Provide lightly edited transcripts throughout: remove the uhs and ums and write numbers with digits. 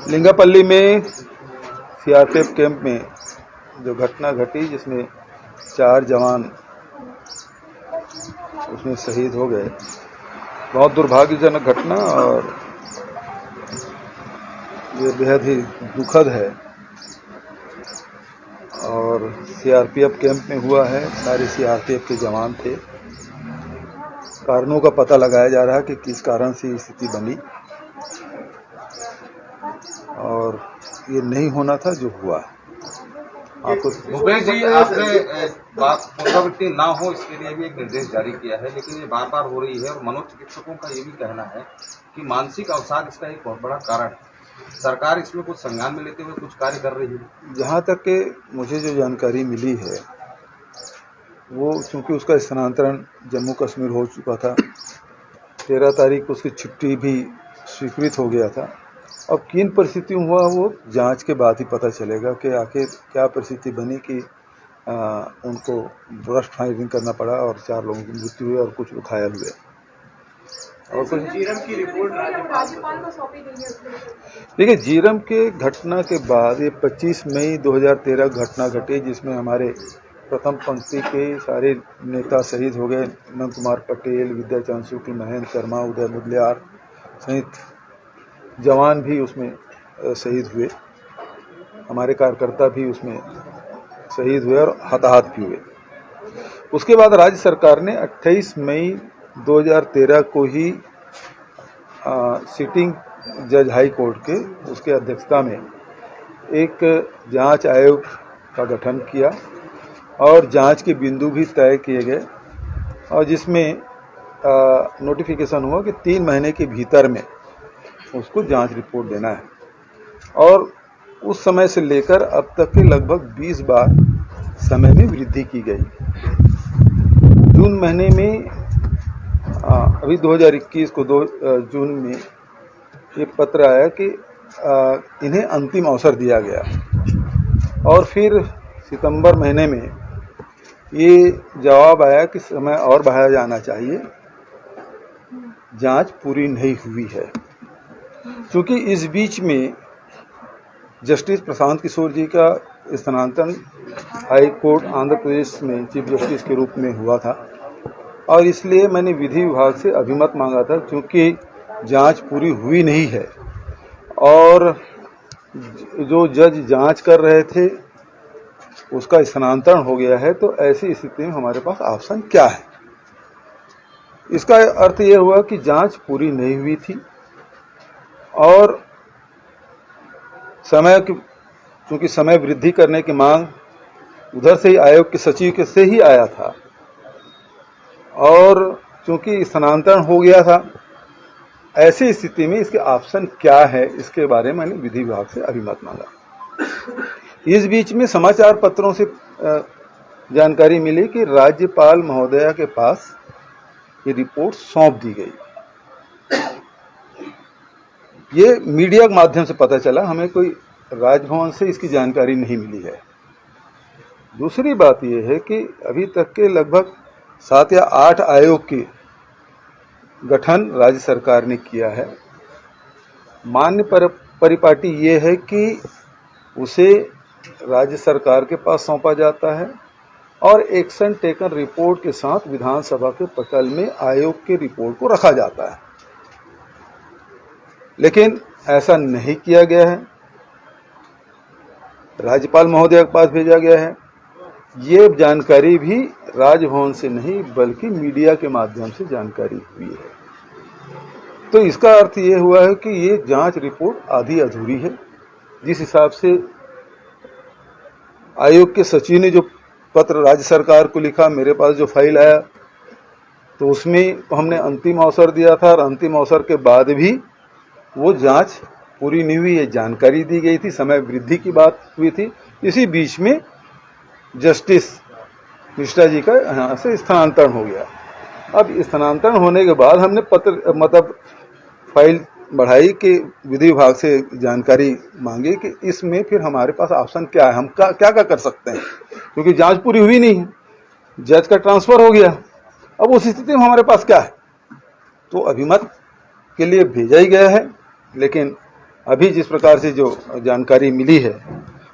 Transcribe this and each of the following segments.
लिंगापल्ली में CRPF camp में जो घटना घटी जिसमें 4 जवान उसमें शहीद हो गए, बहुत दुर्भाग्यजनक घटना और ये बेहद ही दुखद है। और सीआरपीएफ कैंप में हुआ है, सारे सीआरपीएफ के जवान थे। कारणों का पता लगाया जा रहा है कि किस कारण से स्थिति बनी और ये नहीं होना था जो हुआ। आपको भूपेश जी, आपने पुनरावृत्ति ना हो इसके लिए भी एक निर्देश जारी किया है, लेकिन ये बार बार हो रही है और मनोचिकित्सकों का ये भी कहना है कि मानसिक अवसाद इसका एक बहुत बड़ा कारण है। सरकार इसमें कुछ संज्ञान में लेते हुए कुछ कार्य कर रही है। जहां तक के मुझे जो जानकारी मिली है वो चूंकि उसका स्थानांतरण जम्मू कश्मीर हो चुका था, 13 तारीख को उसकी छुट्टी भी स्वीकृत हो गया था। अब किन परिस्थितियों हुआ वो जांच के बाद ही पता चलेगा कि आखिर क्या परिस्थिति बनी कि उनको ब्रस्ट फायरिंग करना पड़ा और 4 लोगों की मृत्यु हुई और कुछ लोग घायल हुए। और कुछ जीरम की रिपोर्ट राज्यपाल को सौंपी गई है। देखिए, जीरम के घटना के बाद ये 25 मई 2013 घटना घटी जिसमें हमारे प्रथम पंक्ति के सारे नेता शहीद हो गए। अनंत कुमार पटेल, विद्याचंद्र शुक्ल, महेंद्र शर्मा, उदय मुदलियार सहित जवान भी उसमें शहीद हुए। हमारे कार्यकर्ता भी उसमें शहीद हुए और हताहत भी हुए। उसके बाद राज्य सरकार ने 28 मई 2013 को ही सिटिंग जज हाई कोर्ट के उसके अध्यक्षता में एक जांच आयोग का गठन किया और जांच के बिंदु भी तय किए गए और जिसमें नोटिफिकेशन हुआ कि 3 महीने के भीतर में उसको जांच रिपोर्ट देना है। और उस समय से लेकर अब तक के लगभग 20 बार समय में वृद्धि की गई। जून महीने में अभी 2021 को जून में ये पत्र आया कि इन्हें अंतिम अवसर दिया गया और फिर सितंबर महीने में ये जवाब आया कि समय और बढ़ाया जाना चाहिए, जांच पूरी नहीं हुई है। क्योंकि इस बीच में जस्टिस प्रशांत किशोर जी का स्थानांतरण हाई कोर्ट आंध्र प्रदेश में चीफ जस्टिस के रूप में हुआ था और इसलिए मैंने विधि विभाग से अभिमत मांगा था क्योंकि जांच पूरी हुई नहीं है और जो जज जांच कर रहे थे उसका स्थानांतरण हो गया है। तो ऐसी स्थिति में हमारे पास ऑप्शन क्या है? इसका अर्थ यह हुआ कि जांच पूरी नहीं हुई थी और चूंकि समय वृद्धि करने की मांग उधर से ही आयोग के सचिव के से ही आया था और चूंकि स्थानांतरण हो गया था, ऐसी स्थिति में इसके ऑप्शन क्या है इसके बारे में मैंने विधि विभाग से अभिमत मांगा। इस बीच में समाचार पत्रों से जानकारी मिली कि राज्यपाल महोदया के पास ये रिपोर्ट सौंप दी गई। ये मीडिया के माध्यम से पता चला, हमें कोई राजभवन से इसकी जानकारी नहीं मिली है। दूसरी बात यह है कि अभी तक के लगभग 7 या 8 आयोग के गठन राज्य सरकार ने किया है। मान्य परिपाटी ये है कि उसे राज्य सरकार के पास सौंपा जाता है और एक्शन टेकन रिपोर्ट के साथ विधानसभा के पटल में आयोग के रिपोर्ट को रखा जाता है, लेकिन ऐसा नहीं किया गया है। राज्यपाल महोदय के पास भेजा गया है। ये जानकारी भी राजभवन से नहीं बल्कि मीडिया के माध्यम से जानकारी हुई है। तो इसका अर्थ ये हुआ है कि ये जांच रिपोर्ट आधी अधूरी है। जिस हिसाब से आयोग के सचिव ने जो पत्र राज्य सरकार को लिखा, मेरे पास जो फाइल आया तो उसमें हमने अंतिम अवसर दिया था और अंतिम अवसर के बाद भी वो जांच पूरी नहीं हुई है। जानकारी दी गई थी, समय वृद्धि की बात हुई थी। इसी बीच में जस्टिस मिश्रा जी का यहाँ से स्थानांतरण हो गया। अब स्थानांतरण होने के बाद हमने पत्र फाइल बढ़ाई कि विधि विभाग से जानकारी मांगी कि इसमें फिर हमारे पास ऑप्शन क्या है, हम क्या कर सकते हैं, क्योंकि जांच पूरी हुई नहीं है, जज का ट्रांसफर हो गया। अब उस स्थिति में हमारे पास क्या है? तो अभिमत के लिए भेजा ही गया है, लेकिन अभी जिस प्रकार से जो जानकारी मिली है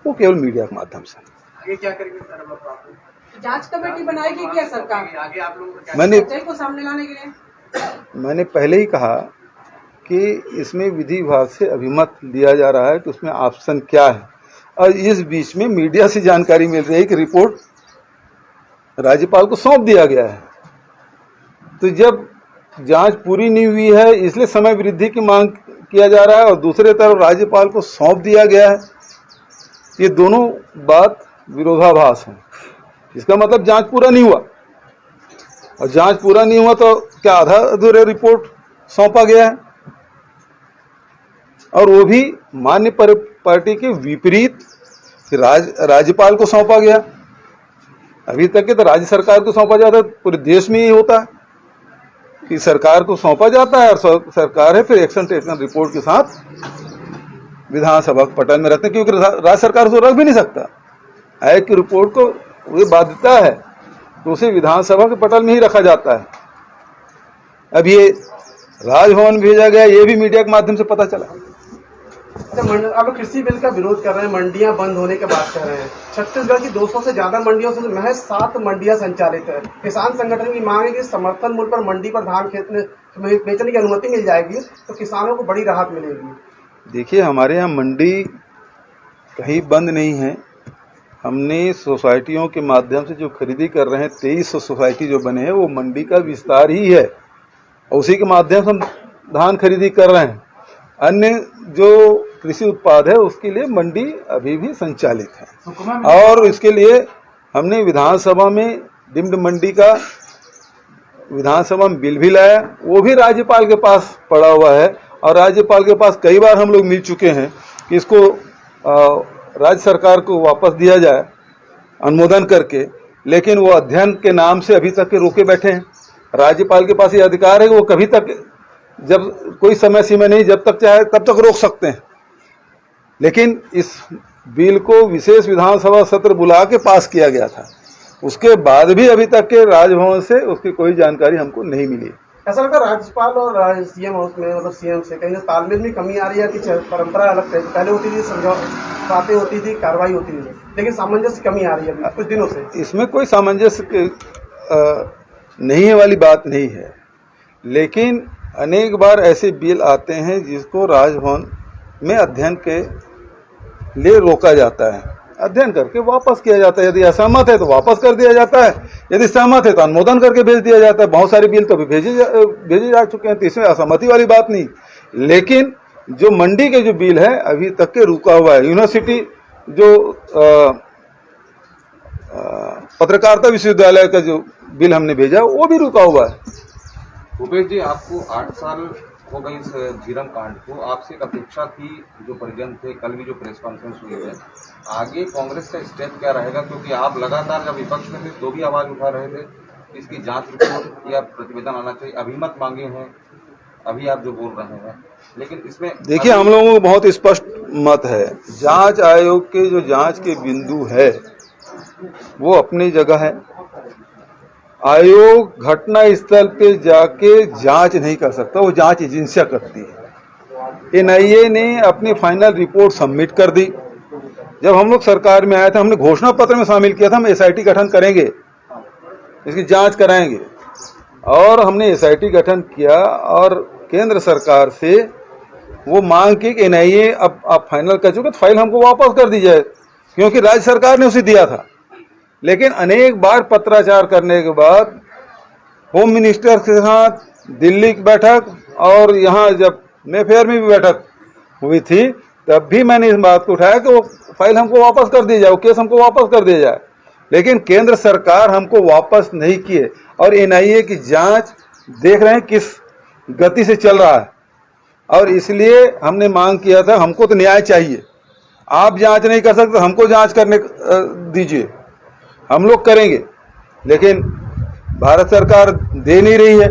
वो केवल मीडिया के माध्यम से। आगे क्या करेंगे सर? अब आप जांच कमेटी बनाएगी क्या सरकार? आगे आप लोगों का मैंने सच्चाई को सामने लाने के लिए? मैंने पहले ही कहा कि इसमें विधि विभाग से अभिमत लिया जा रहा है कि उसमें ऑप्शन क्या है, और इस बीच में मीडिया से जानकारी मिल रही है कि रिपोर्ट राज्यपाल को सौंप दिया गया है। तो जब जांच पूरी नहीं हुई है इसलिए समय वृद्धि की मांग किया जा रहा है, और दूसरे तरफ राज्यपाल को सौंप दिया गया है, ये दोनों बात विरोधाभास है। इसका मतलब जांच पूरा नहीं हुआ, और जांच पूरा नहीं हुआ तो क्या आधा अधूरे रिपोर्ट सौंपा गया है, और वो भी मान्य पार्टी के विपरीत राज्यपाल को सौंपा गया। अभी तक के तो राज्य सरकार को सौंपा जाता है, पूरे देश में ही होता है कि सरकार को सौंपा जाता है और सरकार है फिर एक्शन टेकन रिपोर्ट के साथ विधानसभा के पटल में रखते हैं, क्योंकि राज्य सरकार उसको रख भी नहीं सकता। आयोग की रिपोर्ट को ये बाध्यता है तो उसे विधानसभा के पटल में ही रखा जाता है। अब ये राजभवन भेजा गया, ये भी मीडिया के माध्यम से पता चला। अब कृषि बिल का विरोध कर रहे हैं, मंडियां बंद होने की बात कर रहे हैं। छत्तीसगढ़ की 200 से ज्यादा मंडियों से महज 7 मंडियां संचालित है। किसान संगठन की मांग है कि समर्थन मूल्य पर मंडी पर धान बेचने की अनुमति मिल जाएगी तो किसानों को बड़ी राहत मिलेगी। देखिए, हमारे यहाँ मंडी कहीं बंद नहीं है। हमने सोसाइटियों के माध्यम से जो खरीदी कर रहे हैं, 2300 सोसाइटी जो बने हैं वो मंडी का विस्तार ही है, और उसी के माध्यम से हम धान खरीदी कर रहे हैं। अन्य जो कृषि उत्पाद है उसके लिए मंडी अभी भी संचालित है, और इसके लिए हमने विधानसभा में डिम्ड मंडी का विधानसभा में बिल भी लाया, वो भी राज्यपाल के पास पड़ा हुआ है, और राज्यपाल के पास कई बार हम लोग मिल चुके हैं कि इसको राज्य सरकार को वापस दिया जाए अनुमोदन करके, लेकिन वो अध्ययन के नाम से अभी तक के रोके बैठे हैं। राज्यपाल के पास ये अधिकार है कि वो कभी तक, जब कोई समय सीमा नहीं, जब तक चाहे तब तक रोक सकते हैं। लेकिन इस बिल को विशेष विधानसभा सत्र बुला के पास किया गया था, उसके बाद भी अभी तक के राजभवन से उसकी कोई जानकारी हमको नहीं मिली। ऐसा लगता है राज्यपाल और सीएम हाउस में, मतलब सीएम से कहीं तालमेल में कमी आ रही है कि परंपरा अलग पहले होती थी, बातें होती थी, कार्रवाई होती थी, लेकिन सामंजस्य कमी आ रही है कुछ दिनों से। इसमें कोई सामंजस्य नहीं है वाली बात नहीं है, लेकिन अनेक बार ऐसे बिल आते हैं जिसको राजभवन में अध्ययन के लिए रोका जाता है, अध्ययन करके वापस किया जाता है। यदि असहमत है तो वापस कर दिया जाता है, यदि सहमत है तो अनुमोदन करके भेज दिया जाता है। बहुत सारे बिल तो अभी भेजे जा चुके हैं, तो इसमें असहमति वाली बात नहीं। लेकिन जो मंडी के जो बिल है अभी तक के रुका हुआ है। यूनिवर्सिटी जो पत्रकारिता विश्वविद्यालय का जो बिल हमने भेजा वो भी रुका हुआ है। भूपेश जी, आपको 8 साल हो गई इस झीरम कांड को, आपसे एक अपेक्षा थी, जो परिजन थे, कल भी जो प्रेस कॉन्फ्रेंस हुई है, आगे कांग्रेस का स्टेप क्या रहेगा? क्योंकि आप लगातार जब विपक्ष में थे तो भी आवाज उठा रहे थे, इसकी जांच रिपोर्ट या प्रतिवेदन आना चाहिए, अभिमत मांगे हैं, अभी आप जो बोल रहे हैं, लेकिन इसमें देखिए, हम लोगों को बहुत स्पष्ट मत है। जांच आयोग के जो जांच के बिंदु है वो अपनी जगह है। आयोग घटना स्थल पे जाके जांच नहीं कर सकता, वो जांच एजेंसियां करती है। एनआईए ने अपनी फाइनल रिपोर्ट सबमिट कर दी। जब हम लोग सरकार में आए थे हमने घोषणा पत्र में शामिल किया था हम एसआईटी गठन करेंगे, इसकी जांच कराएंगे, और हमने एसआईटी गठन किया और केंद्र सरकार से वो मांग की कि एनआईए अब आप फाइनल कर चुके तो फाइल हमको वापस कर दी जाए, क्योंकि राज्य सरकार ने उसे दिया था। लेकिन अनेक बार पत्राचार करने के बाद होम मिनिस्टर के साथ दिल्ली की बैठक और यहाँ जब मेफेयर में भी बैठक हुई थी तब भी मैंने इस बात को उठाया कि वो फाइल हमको वापस कर दी जाए, वो केस हमको वापस कर दिया जाए। लेकिन केंद्र सरकार हमको वापस नहीं किए, और एनआईए की जांच देख रहे हैं किस गति से चल रहा है, और इसलिए हमने मांग किया था हमको तो न्याय चाहिए। आप जांच नहीं कर सकते, हमको जांच करने दीजिए, हम लोग करेंगे। लेकिन भारत सरकार दे नहीं रही है,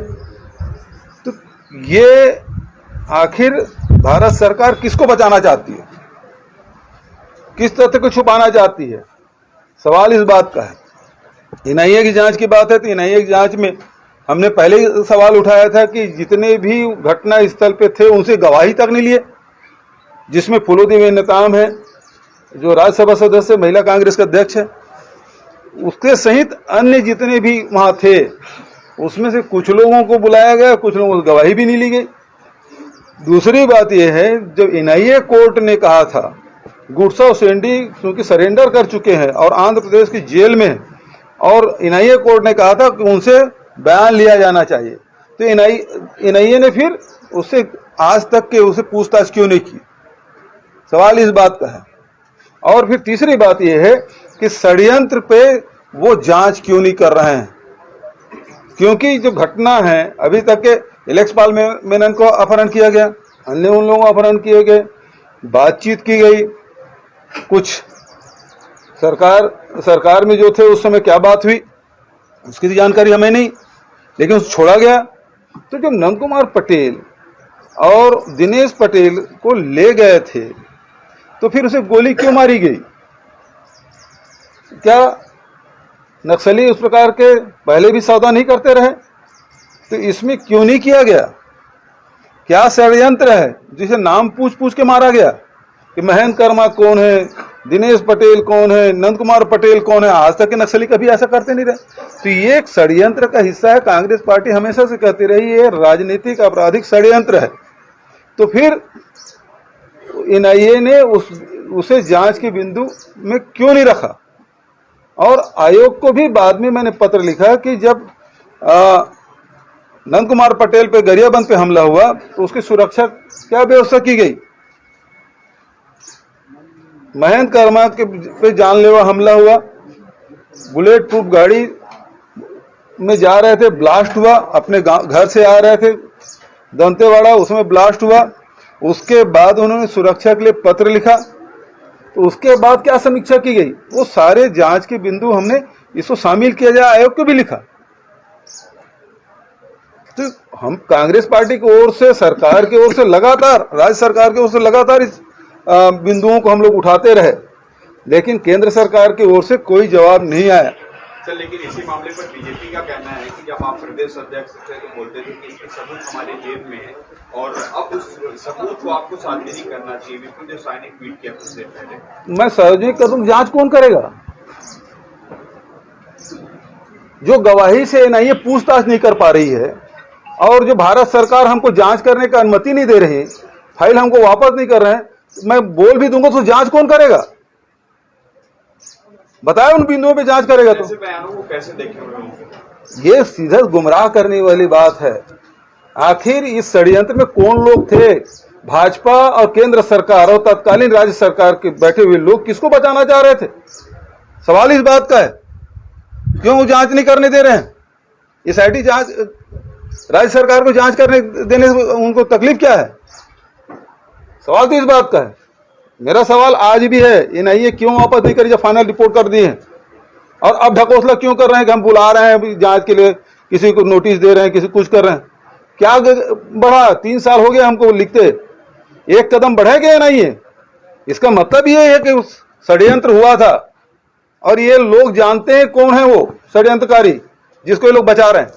तो ये आखिर भारत सरकार किसको बचाना चाहती है, किस तथ्य को छुपाना चाहती है? सवाल इस बात का है। एनआईए की जांच की बात है तो एनआईए की जांच में हमने पहले ही सवाल उठाया था कि जितने भी घटना स्थल पे थे उनसे गवाही तक नहीं लिए, जिसमें फूलोदेवी नेताम है जो राज्यसभा सदस्य महिला कांग्रेस का अध्यक्ष है, उसके सहित अन्य जितने भी वहां थे उसमें से कुछ लोगों को बुलाया गया, कुछ लोगों की गवाही भी नहीं ली गई। दूसरी बात यह है, जब एनआईए कोर्ट ने कहा था गुड्सा और सेंडी क्योंकि सरेंडर कर चुके हैं और आंध्र प्रदेश की जेल में, और एनआईए कोर्ट ने कहा था कि उनसे बयान लिया जाना चाहिए, तो एनआईए ने फिर उससे आज तक के उसे पूछताछ क्यों नहीं की? सवाल इस बात का है। और फिर तीसरी बात यह है कि षड्यंत्र पे वो जांच क्यों नहीं कर रहे हैं? क्योंकि जो घटना है, अभी तक के इलेक्सपाल मेनन को अपहरण किया गया, अन्य उन लोगों को अपहरण किए गए, बातचीत की गई, कुछ सरकार में जो थे उस समय क्या बात हुई उसकी जानकारी हमें नहीं, लेकिन उसे छोड़ा गया। तो जब नंद कुमार पटेल और दिनेश पटेल को ले गए थे तो फिर उसे गोली क्यों मारी गई? क्या नक्सली उस प्रकार के पहले भी सौदा नहीं करते रहे? तो इसमें क्यों नहीं किया गया? क्या षड्यंत्र है जिसे नाम पूछ पूछ के मारा गया कि महेंद्र कर्मा कौन है, दिनेश पटेल कौन है, नंद कुमार पटेल कौन है? आज तक के नक्सली कभी ऐसा करते नहीं रहे। तो ये एक षड्यंत्र का हिस्सा है। कांग्रेस पार्टी हमेशा से कहती रही ये राजनीतिक आपराधिक षड्यंत्र है। तो फिर एनआईए ने उसे जांच के बिंदु में क्यों नहीं रखा? और आयोग को भी बाद में मैंने पत्र लिखा कि जब नंद कुमार पटेल पे गरियाबंद पे हमला हुआ तो उसकी सुरक्षा क्या व्यवस्था की गई? महेंद्र कर्मा के पे जानलेवा हमला हुआ, बुलेट प्रूफ गाड़ी में जा रहे थे, ब्लास्ट हुआ, अपने घर से आ रहे थे दंतेवाड़ा, उसमें ब्लास्ट हुआ। उसके बाद उन्होंने सुरक्षा के लिए पत्र लिखा, तो उसके बाद क्या समीक्षा की गई? वो सारे जांच के बिंदु हमने इसको शामिल किया जाए, आयोग को भी लिखा। तो हम कांग्रेस पार्टी की ओर से, सरकार की ओर से लगातार, राज्य सरकार की ओर से लगातार इस बिंदुओं को हम लोग उठाते रहे, लेकिन केंद्र सरकार की ओर से कोई जवाब नहीं आया। सर, लेकिन इसी मामले पर बीजेपी का कहना है कि जब आप प्रदेश अध्यक्ष थे तो बोलते थे कि इसके सबूत हमारे जेब में है और अब उस सबूत को आपको सार्वजनिक करना चाहिए। बिल्कुल जो साइनिक ट्वीट किया कुछ देर पहले। मैं सार्वजनिक कर दूं, जांच कौन करेगा? जो गवाही से एनआईए पूछताछ नहीं कर पा रही है और जो भारत सरकार हमको जांच करने की अनुमति नहीं दे रही, फाइल हमको वापस नहीं कर रहे हैं, मैं बोल भी दूंगा तो जांच कौन करेगा? बताए उन बिंदुओं पे जांच करेगा तो? बयानों को कैसे देखें? ये सीधा गुमराह करने वाली बात है। आखिर इस षड्यंत्र में कौन लोग थे? भाजपा और केंद्र सरकार और तत्कालीन राज्य सरकार के बैठे हुए लोग किसको बचाना चाह रहे थे? सवाल इस बात का है, क्यों जांच नहीं करने दे रहे हैं? एसआईटी जांच, राज्य सरकार को जांच करने देने से उनको तकलीफ क्या है? सवाल तो इस बात का है। मेरा सवाल आज भी है, एनआईए क्यों वापस नहीं करी जब फाइनल रिपोर्ट कर दी है? और अब ढकोसला क्यों कर रहे हैं कि हम बुला रहे हैं जांच के लिए, किसी को नोटिस दे रहे हैं, किसी कुछ कर रहे हैं? क्या बढ़ा? 3 साल हो गए हमको लिखते, एक कदम बढ़ेगा एनआईए? इसका मतलब ये है कि षड्यंत्र हुआ था और ये लोग जानते हैं कौन है वो षड्यंत्रकारी जिसको ये लोग बचा रहे हैं।